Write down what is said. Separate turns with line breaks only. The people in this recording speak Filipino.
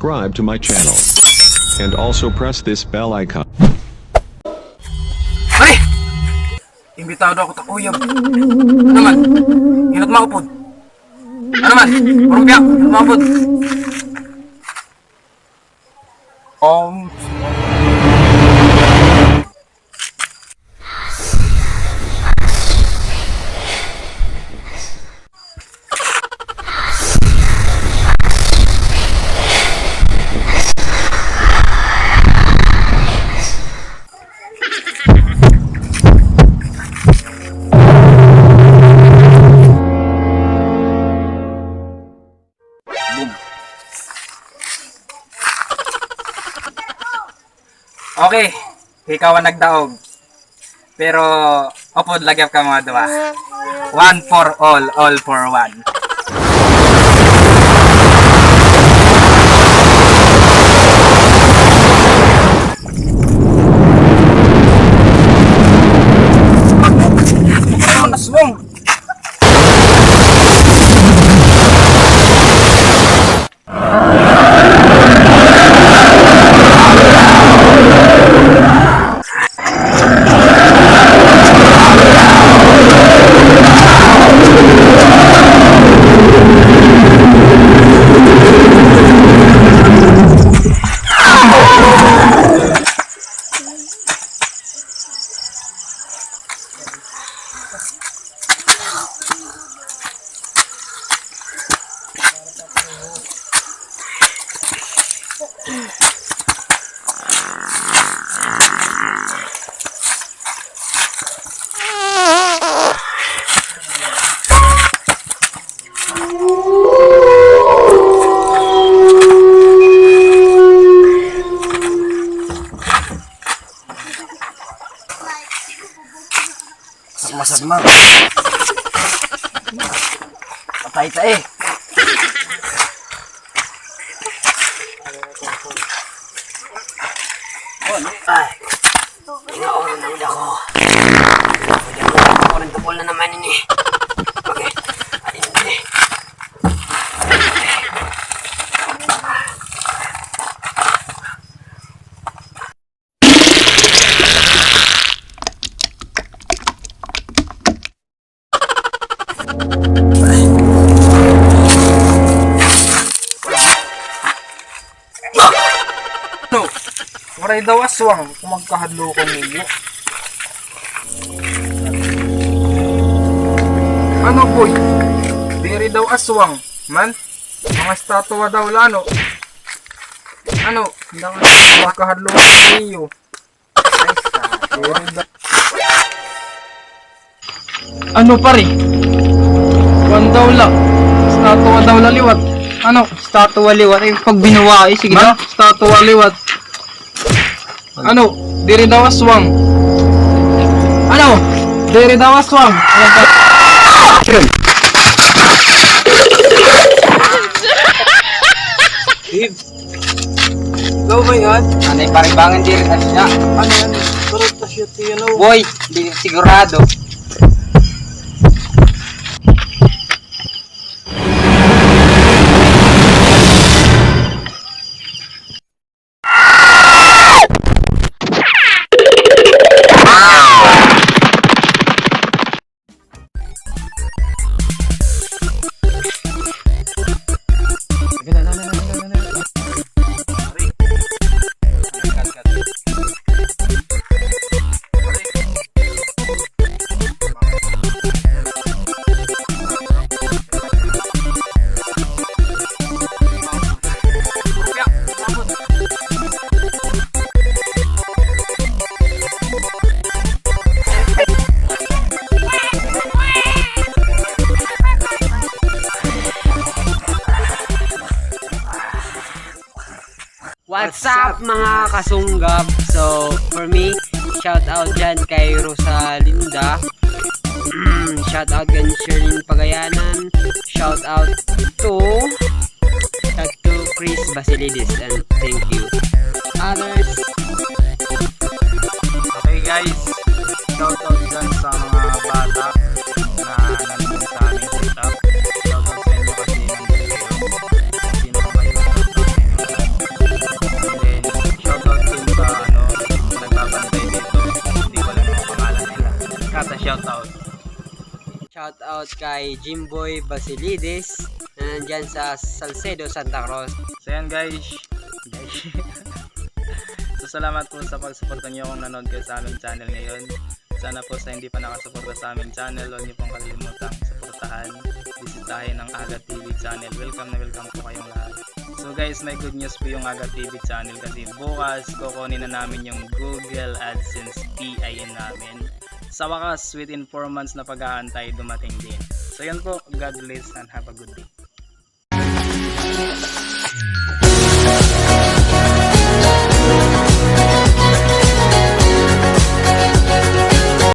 subscribe to my channel. And also press this bell icon.
Ay! Imbitado ako takuyab. Ano man? Inot maupod. Ano man? Marumpya! Inot maupod. Okay, ikaw ang nagdaog. Pero, upod lagyap ka mga duwa. One for all for one. Naswong! Masagmang. Patay ta eh. Ay. Inaoran na ulit ako. Ako rin tupol na naman ini. Okay. Alin ini. Maray daw aswang kung magkahadlo ko ninyo. Ano boy? Diri daw aswang, man? Mga statwa daw lano. Ano? Magkahadlo ko ninyo. Ano pare? Kuwan daw lang. Statwa daw laliwat. Ano?
Statwa liwat. Eh, pag binuwa eh, sige
Man?
daw.
Statwa liwat. Ano? Diri daw aswang. Ano? Diri daw aswang. Daw ba yan?
Anay paribangan diri na siya.
Ano yan? Turot na siya tiyan o.
Boy, di sigurado. What's up mga kasunggab? So, for me, shout out dyan kay Rosalinda. Shout out kay Sherlyn Pagayanan. Shout out to Chris Basilidis, and thank you. Others.
Okay guys, shout out dyan sa mga bata na nandun sa aming setup. Shout out sa inyo kasi nandun kayo. Sino ba kayo? Shout out sa inyo. shoutout.
Shout out kay Jimboy Basilides na nandyan sa Salcedo, Santa Cruz.
So yan guys. So salamat po sa pagsuporta niyo kung nanood kayo sa aming channel ngayon. Sana po sa hindi pa nakasuporta sa aming channel, huwag niyo pong kalilimutang suportahan. Bisitahin ang Aga TV channel. Welcome na welcome po kayong lahat. So guys, may good news po yung Aga TV channel kasi bukas kukunin na namin yung Google AdSense PIN namin. Sa wakas, within 4 months na pag-aantay, dumating din. So yan po, God bless and have a good day.